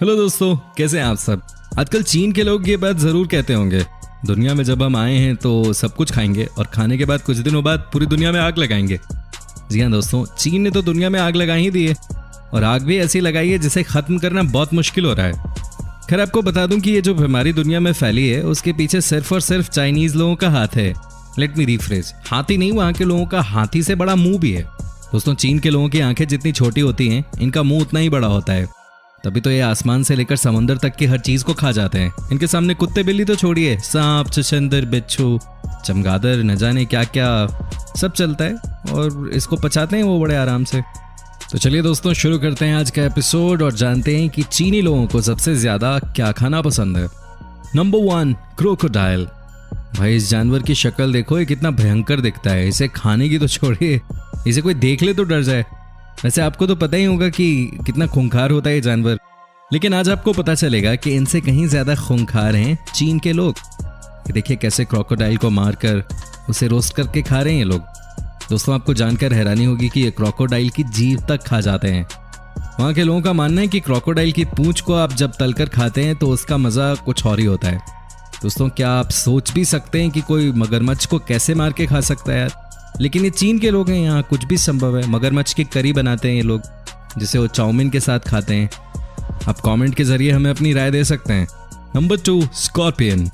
Hello दोस्तों, कैसे हैं आप सब। आजकल चीन के लोग ये बात जरूर कहते होंगे, दुनिया में जब हम आए हैं तो सब कुछ खाएंगे और खाने के बाद कुछ दिनों बाद पूरी दुनिया में आग लगाएंगे। जी हाँ दोस्तों, चीन ने तो दुनिया में आग लगा ही दी है और आग भी ऐसी लगाई है जिसे खत्म करना बहुत मुश्किल हो रहा है। खैर, आपको बता दूं कि ये जो बीमारी दुनिया में फैली है उसके पीछे सिर्फ और सिर्फ चाइनीज लोगों का हाथ है। लेट मी रीफ्रेज, हाथी नहीं, वहाँ के लोगों का हाथी से बड़ा मुंह भी है। दोस्तों, चीन के लोगों की आंखें जितनी छोटी होती हैं, इनका मुंह उतना ही बड़ा होता है। तभी तो ये आसमान से लेकर समंदर तक की हर चीज को खा जाते हैं। इनके सामने कुत्ते बिल्ली तो छोड़िए, सांप, चुचंदर, बिच्छू, चमगादड़, न जाने क्या क्या सब चलता है और इसको पचाते हैं वो बड़े आराम से। तो चलिए दोस्तों, शुरू करते हैं आज का एपिसोड और जानते हैं कि चीनी लोगों को सबसे ज्यादा क्या खाना पसंद है। Number 1, crocodile. भाई, इस जानवर की शक्ल देखो, ये कितना भयंकर दिखता है। इसे खाने की तो छोड़िए, इसे कोई देख ले तो डर जाए। वैसे आपको तो पता ही होगा कि कितना खूंखार होता है ये जानवर, लेकिन आज आपको पता चलेगा कि इनसे कहीं ज्यादा खूंखार हैं चीन के लोग। ये देखिए कैसे क्रोकोडाइल को मारकर उसे रोस्ट करके खा रहे हैं ये लोग। दोस्तों, आपको जानकर हैरानी होगी कि ये क्रोकोडाइल की जीभ तक खा जाते हैं। वहाँ के लोगों का मानना है कि क्रोकोडाइल की पूंछ को आप जब तलकर खाते हैं तो उसका मजा कुछ और ही होता है। दोस्तों, क्या आप सोच भी सकते हैं कि कोई मगरमच्छ को कैसे मार के खा सकता है यार। लेकिन ये चीन के लोग हैं, यहाँ कुछ भी संभव है। मगरमच्छ की करी बनाते हैं ये लोग, जिसे वो चाउमीन के साथ खाते हैं। आप कमेंट के जरिए हमें अपनी राय दे सकते हैं। Number 2, scorpion.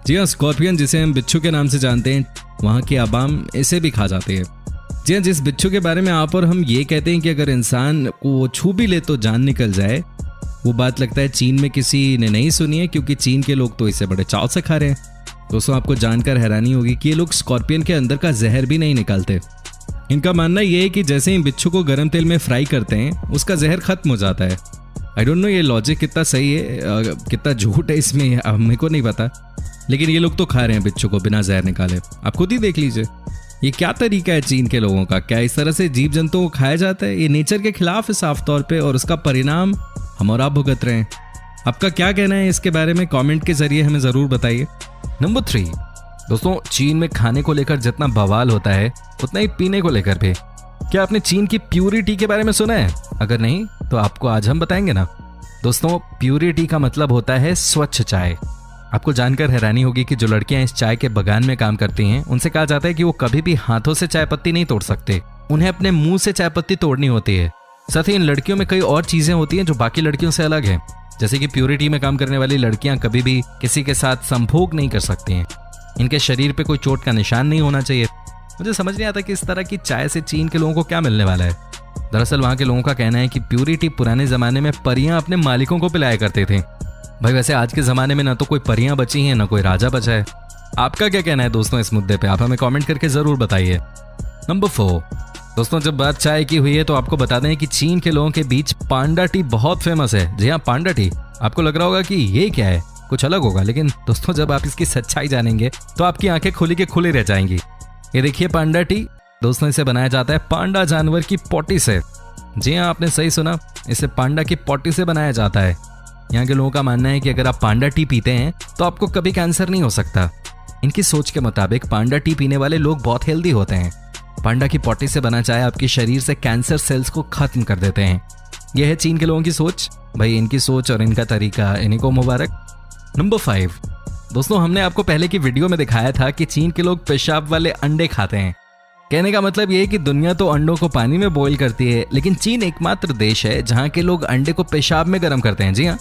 जी हाँ, स्कॉर्पियन, जिसे हम बिच्छू के नाम से जानते हैं, वहाँ की आवाम इसे भी खा जाती है। जी हाँ, जिस बिच्छू के बारे में आप और हम ये कहते हैं कि अगर इंसान को वो छू भी ले तो जान निकल जाए, वो बात लगता है चीन में किसी ने नहीं सुनी है, क्योंकि चीन के लोग तो इसे बड़े चाव से खा रहे हैं। दोस्तों, आपको जानकर हैरानी होगी कि ये लोग स्कॉर्पियन के अंदर का जहर भी नहीं निकालते। इनका मानना ये है कि जैसे ही बिच्छू को गर्म तेल में फ्राई करते हैं उसका जहर खत्म हो जाता है। आई डोंट नो ये लॉजिक कितना सही है, कितना झूठ है इसमें, मेरे को नहीं पता। लेकिन ये लोग तो खा रहे हैं बिच्छू को बिना जहर निकाले। आप खुद ही देख लीजिए ये क्या तरीका है चीन के लोगों का। क्या इस तरह से जीव जंतुओं को खाया जाता है? ये नेचर के खिलाफ है साफ तौर पे, और उसका परिणाम हम और आप भुगत रहे हैं। आपका क्या कहना है इसके बारे में? कमेंट के जरिए हमें जरूर बताइए। नंबर 3, दोस्तों, चीन में खाने को लेकर जितना बवाल होता है उतना ही पीने को लेकर भी। क्या आपने चीन की प्यूरी टी के बारे में सुना है? अगर नहीं तो आपको आज हम बताएंगे ना। दोस्तों, प्यूरी टी का मतलब होता है स्वच्छ चाय। आपको जानकर हैरानी होगी कि जो लड़कियां इस चाय के बगान में काम करती हैं, उनसे कहा जाता है कि वो कभी भी हाथों से चाय पत्ती नहीं तोड़ सकते, उन्हें अपने मुंह से चाय पत्ती तोड़नी होती है। साथ ही इन लड़कियों में कई और चीजें होती हैं जो बाकी लड़कियों से अलग हैं, जैसे कि प्यूरिटी में काम करने वाली लड़कियां कभी भी किसी के साथ संभोग नहीं कर सकती हैं। इनके शरीर पे कोई चोट का निशान नहीं होना चाहिए। मुझे समझ नहीं आता कि इस तरह की चाय से चीन के लोगों को क्या मिलने वाला है। दरअसल वहाँ के लोगों का कहना है कि प्यूरिटी पुराने जमाने में परियां अपने मालिकों को पिलाया करते थे। भाई, वैसे आज के जमाने में ना तो कोई परियां बची हैं, ना कोई राजा बचा है। आपका क्या कहना है दोस्तों इस मुद्दे पे? आप हमें कमेंट करके जरूर बताइए। नंबर 4, दोस्तों, जब बात चाय की हुई है तो आपको बता दें कि चीन के लोगों के बीच पांडा टी बहुत फेमस है। जी हाँ, पांडा टी। आपको लग रहा होगा कि ये क्या है, कुछ अलग होगा, लेकिन दोस्तों जब आप इसकी सच्चाई जानेंगे तो आपकी आंखें खुली के खुली रह जाएंगी। ये देखिए पांडा टी। दोस्तों, इसे बनाया जाता है पांडा जानवर की पोटी से। जी हाँ, आपने सही सुना, इसे पांडा की पोटी से बनाया जाता है। यहाँ के लोगों का मानना है कि अगर आप पांडा टी पीते हैं तो आपको कभी कैंसर नहीं हो सकता। इनकी सोच के मुताबिक पांडा टी पीने वाले लोग बहुत हेल्दी होते हैं। पांडा की पोटी से बना चाय आपके शरीर से कैंसर सेल्स को खत्म कर देते हैं। यह है चीन के लोगों की सोच। भाई, इनकी सोच और इनका तरीका, इन्हीं को मुबारक। नंबर 5, दोस्तों, हमने आपको पहले की वीडियो में दिखाया था कि चीन के लोग पेशाब वाले अंडे खाते हैं। कहने का मतलब ये है कि दुनिया तो अंडों को पानी में बॉईल करती है, लेकिन चीन एकमात्र देश है जहाँ के लोग अंडे को पेशाब में गर्म करते हैं। जी हाँ,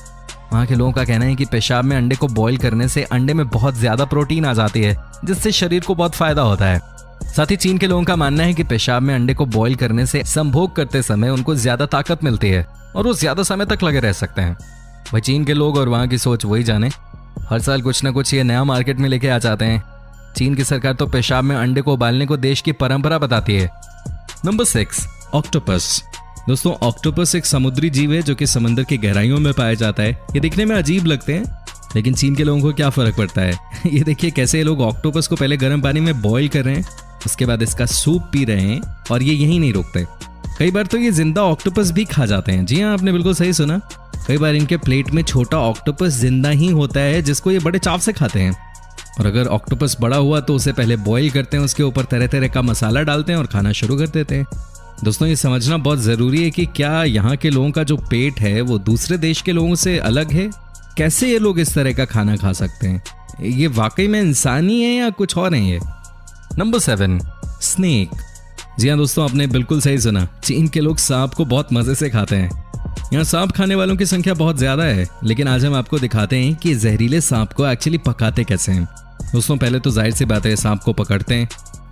वहाँ के लोगों का कहना है कि पेशाब में अंडे को बॉईल करने से अंडे में बहुत ज्यादा प्रोटीन आ जाती है, जिससे शरीर को बहुत फायदा होता है। साथ ही चीन के लोगों का मानना है कि पेशाब में अंडे को बॉईल करने से संभोग करते समय उनको ज्यादा ताकत मिलती है और वो ज्यादा समय तक लगे रह सकते हैं। भाई, चीन के लोग और वहाँ की सोच वही जाने। हर साल कुछ ना कुछ ये नया मार्केट में लेके आ जाते हैं। चीन की सरकार तो पेशाब में अंडे को उबालने को देश की परंपरा बताती है। Number 6, octopus. दोस्तों, ऑक्टोपस एक समुद्री जीव है जो कि समंदर की गहराइयों में पाया जाता है। ये दिखने में अजीब लगते हैं, लेकिन चीन के लोगों को क्या फर्क पड़ता है। ये देखिए कैसे ये लोग ऑक्टोपस को पहले गर्म पानी में बॉईल कर रहे हैं, उसके बाद इसका सूप पी रहे हैं, और ये यहीं नहीं रुकते। कई बार तो ये जिंदा ऑक्टोपस भी खा जाते हैं। जी हाँ, आपने बिल्कुल सही सुना। कई बार इनके प्लेट में छोटा ऑक्टोपस जिंदा ही होता है, जिसको ये बड़े चाव से खाते हैं। और अगर ऑक्टोपस बड़ा हुआ तो उसे पहले बॉईल करते हैं, उसके ऊपर तरह तरह का मसाला डालते हैं और खाना शुरू कर देते हैं। दोस्तों ये समझना बहुत ज़रूरी है कि क्या यहाँ के लोगों का जो पेट है वो दूसरे देश के लोगों से अलग है। कैसे ये लोग इस तरह का खाना खा सकते हैं? ये वाकई में इंसानी है या कुछ और है ये? Number 7, snake. जी हाँ दोस्तों, आपने बिल्कुल सही सुना। चीन के लोग सांप को बहुत मज़े से खाते हैं। यहाँ सांप खाने वालों की संख्या बहुत ज़्यादा है, लेकिन आज हम आपको दिखाते हैं कि जहरीले सांप को एक्चुअली पकाते कैसे हैं। दोस्तों पहले तो जाहिर सी बात है, सांप को पकड़ते हैं,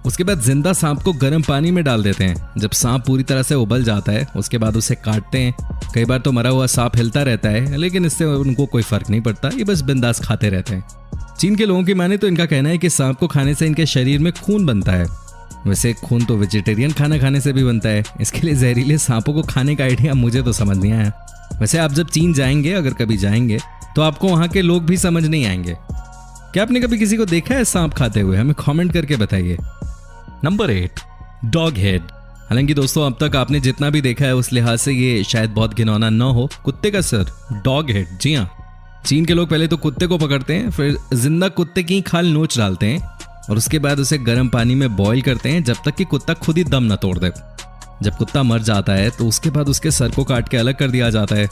उसके बाद जिंदा सांप को गर्म पानी में डाल देते हैं। जब सांप पूरी तरह से उबल जाता है उसके बाद उसे काटते हैं। कई बार तो मरा हुआ सांप हिलता रहता है, लेकिन इससे उनको कोई फर्क नहीं पड़ता, ये बस बिंदास खाते रहते हैं। चीन के लोगों की माने तो इनका कहना है कि सांप को खाने से इनके शरीर में खून बनता है। वैसे खून तो वेजिटेरियन खाना खाने से भी बनता है, इसके लिए जहरीले सांपों को खाने का आइडिया मुझे तो समझ नहीं आया। वैसे आप जब चीन जाएंगे, अगर कभी जाएंगे, तो आपको वहाँ के लोग भी समझ नहीं आएंगे। क्या आपने कभी किसी को देखा है सांप खाते हुए? हमें कमेंट करके बताइए। Number 8, dog head. हालांकि दोस्तों अब तक आपने जितना भी देखा है उस लिहाज से ये शायद बहुत घिनौना न हो। कुत्ते का सर, डॉग हेड। जी हाँ, चीन के लोग पहले तो कुत्ते को पकड़ते हैं, फिर जिंदा कुत्ते की खाल नोच डालते हैं और उसके बाद उसे गर्म पानी में बॉईल करते हैं जब तक कि कुत्ता खुद ही दम न तोड़ दे। जब कुत्ता मर जाता है तो उसके बाद उसके सर को काट के अलग कर दिया जाता है,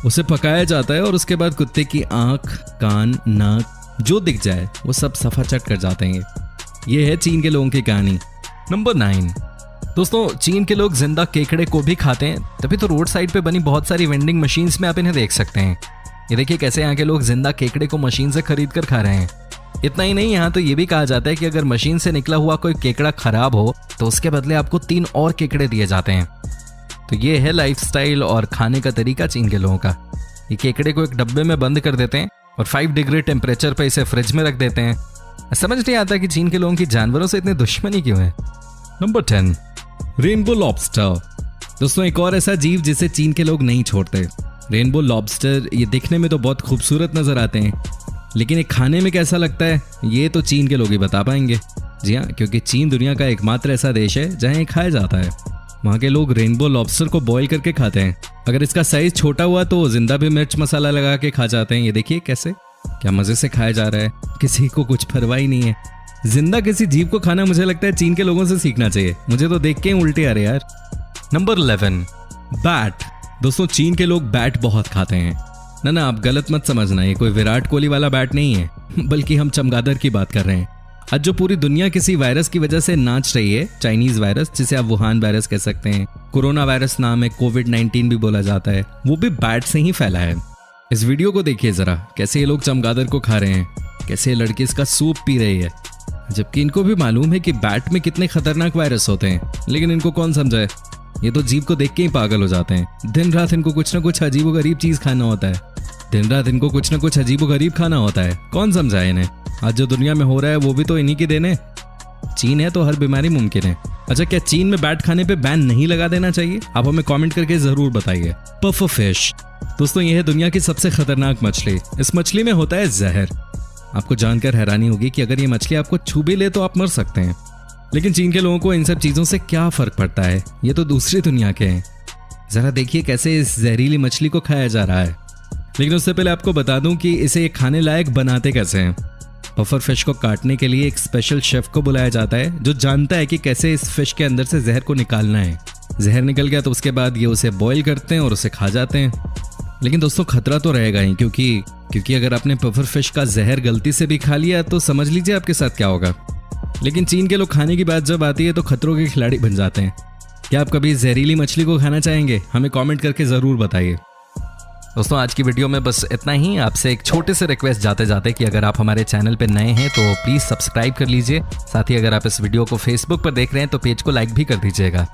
उसे पकाया जाता है और उसके बाद कुत्ते की आंख, कान, नाक जो दिख जाए वो सब सफाचट कर जाते हैं। ये है चीन के लोगों की कहानी। नंबर 9, दोस्तों चीन के लोग जिंदा केकड़े को भी खाते हैं, तभी तो रोड साइड पे बनी बहुत सारी वेंडिंग मशीन्स में आप इन्हें देख सकते हैं। ये देखिए कैसे यहाँ के लोग जिंदा केकड़े को मशीन से खरीद कर खा रहे हैं। इतना ही नहीं, यहाँ तो ये भी कहा जाता है कि अगर मशीन से निकला हुआ कोई केकड़ा खराब हो तो उसके बदले आपको 3 और केकड़े दिए जाते हैं। तो ये है लाइफस्टाइल और खाने का तरीका चीन के लोगों का। ये केकड़े को एक डब्बे में बंद कर देते हैं और 5 डिग्री टेम्परेचर पे इसे फ्रिज में रख देते हैं। समझ नहीं आता कि चीन के लोगों की जानवरों से इतनी दुश्मनी क्यों है। Number 10, rainbow lobster. दोस्तों एक और ऐसा जीव जिसे चीन के लोग नहीं छोड़ते। रेनबो लॉबस्टर ये दिखने में तो बहुत खूबसूरत नजर आते हैं, लेकिन ये खाने में कैसा लगता है ये तो चीन के लोग ही बता पाएंगे। जी हाँ, क्योंकि चीन दुनिया का एकमात्र ऐसा देश है जहाँ ये खाया जाता है। वहाँ के लोग रेनबो लॉबस्टर को बॉईल करके खाते हैं। अगर इसका साइज छोटा हुआ तो जिंदा भी मिर्च मसाला लगा के खा जाते हैं। ये देखिए कैसे, क्या मजे से खाया जा रहा है, किसी को कुछ परवाह ही नहीं है। जिंदा किसी जीव को खाना मुझे लगता है चीन के लोगों से सीखना चाहिए। मुझे तो देख के ही उल्टे आ रहे यार। Number 11, bat. दोस्तों चीन के लोग बैट बहुत खाते हैं। ना आप गलत मत समझना, ये कोई विराट कोहली वाला बैट नहीं है, बल्कि हम चमगादड़ की बात कर रहे हैं। आज जो पूरी दुनिया किसी वायरस की वजह से नाच रही है, चाइनीज वायरस जिसे आप वुहान वायरस कह सकते हैं, कोरोना वायरस नाम है, कोविड-19 भी बोला जाता है, वो भी बैट से ही फैला है। इस वीडियो को देखिए जरा, कैसे ये लोग चमगादड़ को खा रहे हैं, कैसे ये लड़की इसका सूप पी रही है, जबकि इनको भी मालूम है कि बैट में कितने खतरनाक वायरस होते हैं, लेकिन इनको कौन समझाए। ये तो जीव को देख के ही पागल हो जाते हैं। दिन रात इनको कुछ ना कुछ अजीबोगरीब चीज खाना होता है, दिन रात इनको कुछ ना कुछ अजीबोगरीब खाना होता है। कौन समझाए इन्हें? आज जो दुनिया में हो रहा है वो भी तो इन्हीं की देन है। चीन है तो हर बीमारी मुमकिन है। अच्छा, क्या चीन में बैट खाने पे बैन नहीं लगा देना चाहिए? आप हमें कमेंट करके जरूर बताइए। Puffer fish. दोस्तों ये है दुनिया की सबसे खतरनाक मछली। इस मछली में होता है जहर। आपको जानकर हैरानी होगी कि अगर ये मछली आपको छू भी ले तो आप मर सकते हैं, लेकिन चीन के लोगों को इन सब चीजों से क्या फर्क पड़ता है? ये तो दूसरी दुनिया के हैं। जरा देखिए कैसे इस जहरीली मछली को खाया जा रहा है। लेकिन उससे पहले आपको बता दूं कि इसे खाने लायक बनाते कैसे हैं। पफर फिश को काटने के लिए एक स्पेशल शेफ को बुलाया जाता है जो जानता है कि कैसे इस फिश के अंदर से जहर को निकालना है। जहर निकल गया तो उसके बाद ये उसे बॉईल करते हैं और उसे खा जाते हैं। लेकिन दोस्तों खतरा तो रहेगा ही, क्योंकि अगर आपने पफर फिश का जहर गलती से भी खा लिया तो समझ लीजिए आपके साथ क्या होगा। लेकिन चीन के लोग खाने की बात जब आती है तो खतरों के खिलाड़ी बन जाते हैं। क्या आप कभी जहरीली मछली को खाना चाहेंगे? हमें कमेंट करके ज़रूर बताइए। दोस्तों आज की वीडियो में बस इतना ही। आपसे एक छोटे से रिक्वेस्ट जाते जाते कि अगर आप हमारे चैनल पर नए हैं तो प्लीज़ सब्सक्राइब कर लीजिए। साथ ही अगर आप इस वीडियो को फेसबुक पर देख रहे हैं तो पेज को लाइक भी कर दीजिएगा।